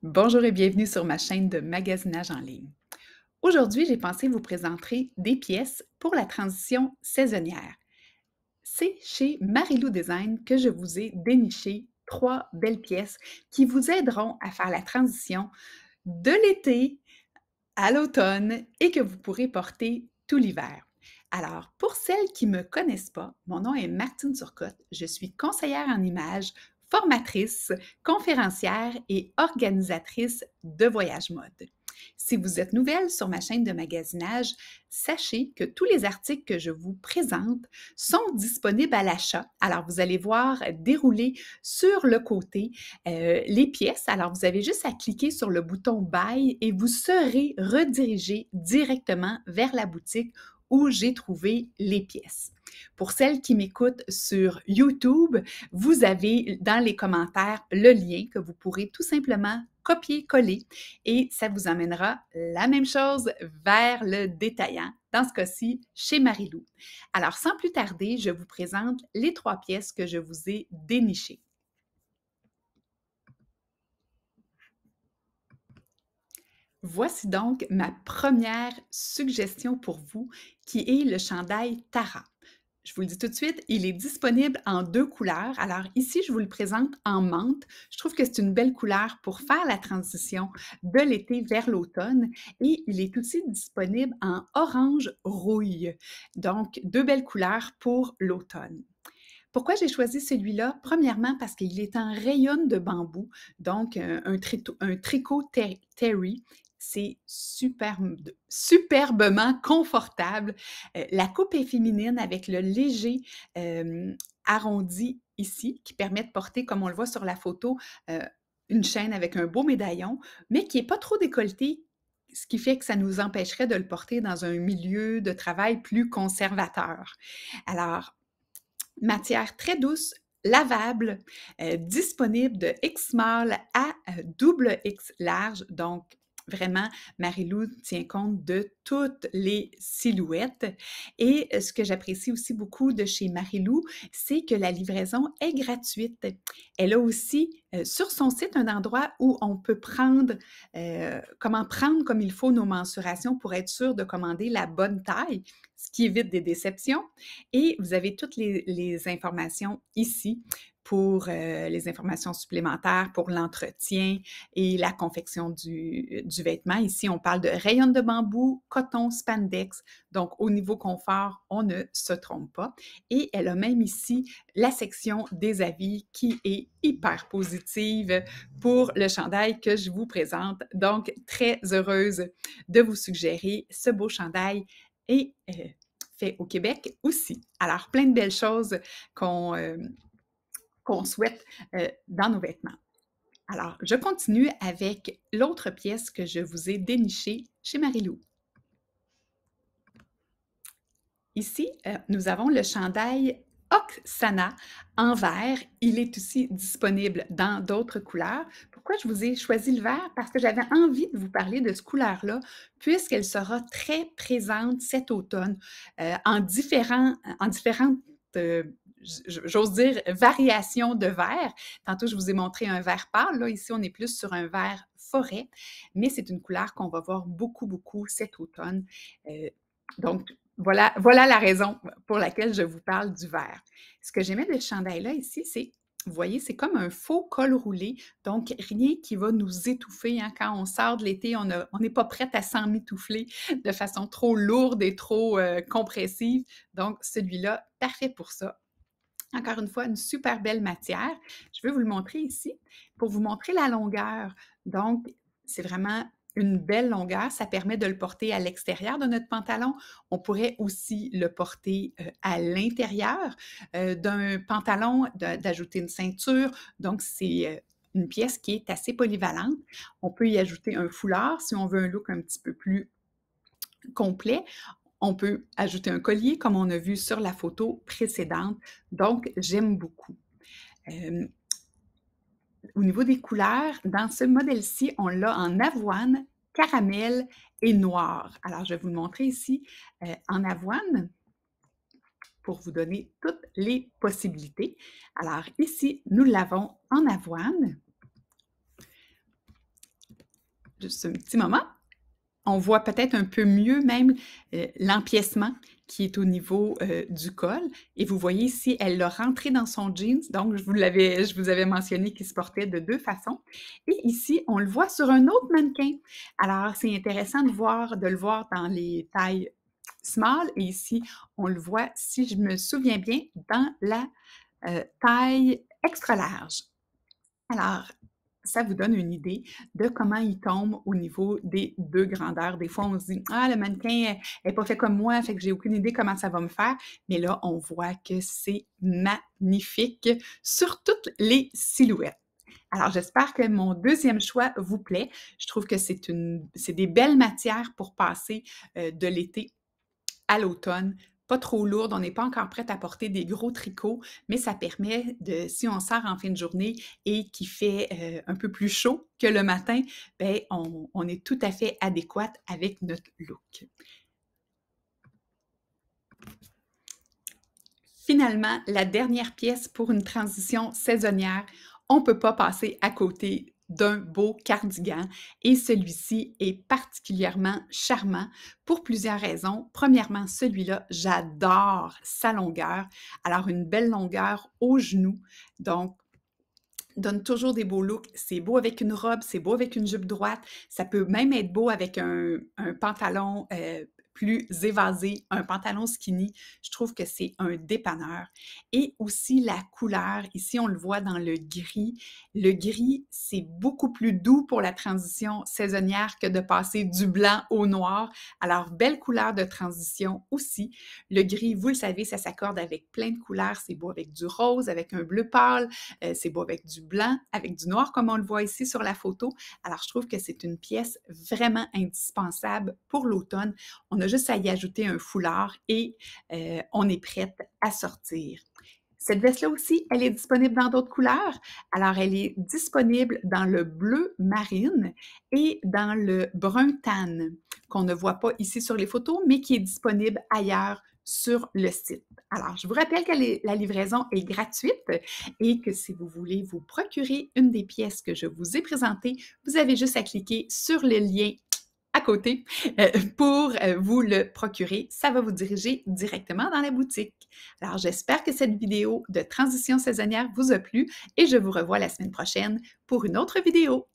Bonjour et bienvenue sur ma chaîne de magasinage en ligne. Aujourd'hui, j'ai pensé vous présenter des pièces pour la transition saisonnière. C'est chez Marilou Design que je vous ai déniché trois belles pièces qui vous aideront à faire la transition de l'été à l'automne et que vous pourrez porter tout l'hiver. Alors, pour celles qui ne me connaissent pas, mon nom est Martine Turcotte. Je suis conseillère en images, formatrice, conférencière et organisatrice de voyage mode. Si vous êtes nouvelle sur ma chaîne de magasinage, sachez que tous les articles que je vous présente sont disponibles à l'achat. Alors, vous allez voir dérouler sur le côté les pièces. Alors, vous avez juste à cliquer sur le bouton Buy et vous serez redirigé directement vers la boutique où j'ai trouvé les pièces. Pour celles qui m'écoutent sur YouTube, vous avez dans les commentaires le lien que vous pourrez tout simplement copier-coller et ça vous amènera la même chose vers le détaillant, dans ce cas-ci chez Marilou. Alors, sans plus tarder, je vous présente les trois pièces que je vous ai dénichées. Voici donc ma première suggestion pour vous, qui est le chandail Tara. Je vous le dis tout de suite, il est disponible en deux couleurs. Alors ici, je vous le présente en menthe. Je trouve que c'est une belle couleur pour faire la transition de l'été vers l'automne. Et il est aussi disponible en orange rouille. Donc, deux belles couleurs pour l'automne. Pourquoi j'ai choisi celui-là? Premièrement, parce qu'il est en rayon de bambou, donc un tricot terry. C'est superbement confortable. La coupe est féminine avec le léger arrondi ici qui permet de porter, comme on le voit sur la photo, euh, une chaîne avec un beau médaillon, mais qui n'est pas trop décolleté, ce qui fait que ça nous empêcherait de le porter dans un milieu de travail plus conservateur. Alors, matière très douce, lavable, disponible de X small à double X large. Donc, vraiment, Marilou tient compte de toutes les silhouettes. Et ce que j'apprécie aussi beaucoup de chez Marilou, c'est que la livraison est gratuite. Elle a aussi sur son site un endroit où on peut prendre, comment prendre comme il faut nos mensurations pour être sûr de commander la bonne taille, ce qui évite des déceptions. Et vous avez toutes les informations ici pour les informations supplémentaires pour l'entretien et la confection du vêtement. Ici, on parle de rayon de bambou, coton, spandex. Donc, au niveau confort, on ne se trompe pas. Et elle a même ici la section des avis qui est hyper positive pour le chandail que je vous présente. Donc, très heureuse de vous suggérer ce beau chandail et fait au Québec aussi. Alors, plein de belles choses qu'on qu'on souhaite dans nos vêtements. Alors, je continue avec l'autre pièce que je vous ai dénichée chez Marilou. Ici, nous avons le chandail Oksana en vert. Il est aussi disponible dans d'autres couleurs. Pourquoi je vous ai choisi le vert? Parce que j'avais envie de vous parler de ce couleur-là, puisqu'elle sera très présente cet automne en différentes, j'ose dire, variations de vert. Tantôt, je vous ai montré un vert pâle. Là, ici, on est plus sur un vert forêt, mais c'est une couleur qu'on va voir beaucoup, beaucoup cet automne. Donc, voilà la raison pour laquelle je vous parle du vert. Ce que j'aimais de ce chandail-là ici, c'est, vous voyez, c'est comme un faux col roulé, donc rien qui va nous étouffer. Hein. Quand on sort de l'été, on n'est pas prête à s'emmitoufler de façon trop lourde et trop compressive. Donc, celui-là, parfait pour ça. Encore une fois, une super belle matière. Je vais vous le montrer ici pour vous montrer la longueur. Donc, c'est vraiment une belle longueur. Ça permet de le porter à l'extérieur de notre pantalon. On pourrait aussi le porter à l'intérieur d'un pantalon, d'ajouter une ceinture. Donc, c'est une pièce qui est assez polyvalente. On peut y ajouter un foulard si on veut un look un petit peu plus complet. On peut ajouter un collier, comme on a vu sur la photo précédente. Donc, j'aime beaucoup. Euh, Au niveau des couleurs, dans ce modèle-ci, on l'a en avoine, caramel et noir. Alors, je vais vous le montrer ici en avoine pour vous donner toutes les possibilités. Alors, ici, nous l'avons en avoine. juste un petit moment. On voit peut-être un peu mieux même, l'empiècement qui est au niveau, du col et vous voyez ici, elle l'a rentré dans son jeans, donc je vous avais mentionné qu'il se portait de 2 façons et ici, on le voit sur un autre mannequin. Alors c'est intéressant de le voir dans les tailles small et ici, on le voit, si je me souviens bien, dans la, taille extra large. Alors, ça vous donne une idée de comment il tombe au niveau des 2 grandeurs. Des fois, on se dit: «Ah, le mannequin est pas fait comme moi, fait que j'ai aucune idée comment ça va me faire». Mais là, on voit que c'est magnifique sur toutes les silhouettes. Alors, j'espère que mon deuxième choix vous plaît. Je trouve que c'est des belles matières pour passer, de l'été à l'automne, pas trop lourde, on n'est pas encore prête à porter des gros tricots, mais ça permet de si on sort en fin de journée et qu'il fait, un peu plus chaud que le matin, ben on est tout à fait adéquate avec notre look. Finalement, la dernière pièce pour une transition saisonnière, on ne peut pas passer à côté d'un beau cardigan et celui-ci est particulièrement charmant pour plusieurs raisons. Premièrement, celui-là, j'adore sa longueur. Alors, une belle longueur au genou, donc donne toujours des beaux looks. C'est beau avec une robe, c'est beau avec une jupe droite, ça peut même être beau avec un pantalon, plus évasé, un pantalon skinny. Je trouve que c'est un dépanneur et aussi la couleur. Ici, on le voit dans le gris. Le gris, c'est beaucoup plus doux pour la transition saisonnière que de passer du blanc au noir. Alors, belle couleur de transition aussi. Le gris, vous le savez, ça s'accorde avec plein de couleurs. C'est beau avec du rose, avec un bleu pâle, c'est beau avec du blanc, avec du noir comme on le voit ici sur la photo. Alors, je trouve que c'est une pièce vraiment indispensable pour l'automne. On a juste à y ajouter un foulard et on est prête à sortir. Cette veste-là aussi, elle est disponible dans d'autres couleurs. Alors, elle est disponible dans le bleu marine et dans le brun tan, qu'on ne voit pas ici sur les photos, mais qui est disponible ailleurs sur le site. Alors, je vous rappelle que la livraison est gratuite et que si vous voulez vous procurer une des pièces que je vous ai présentées, vous avez juste à cliquer sur le lien à côté pour vous le procurer. Ça va vous diriger directement dans la boutique. Alors, j'espère que cette vidéo de transition saisonnière vous a plu et je vous revois la semaine prochaine pour une autre vidéo.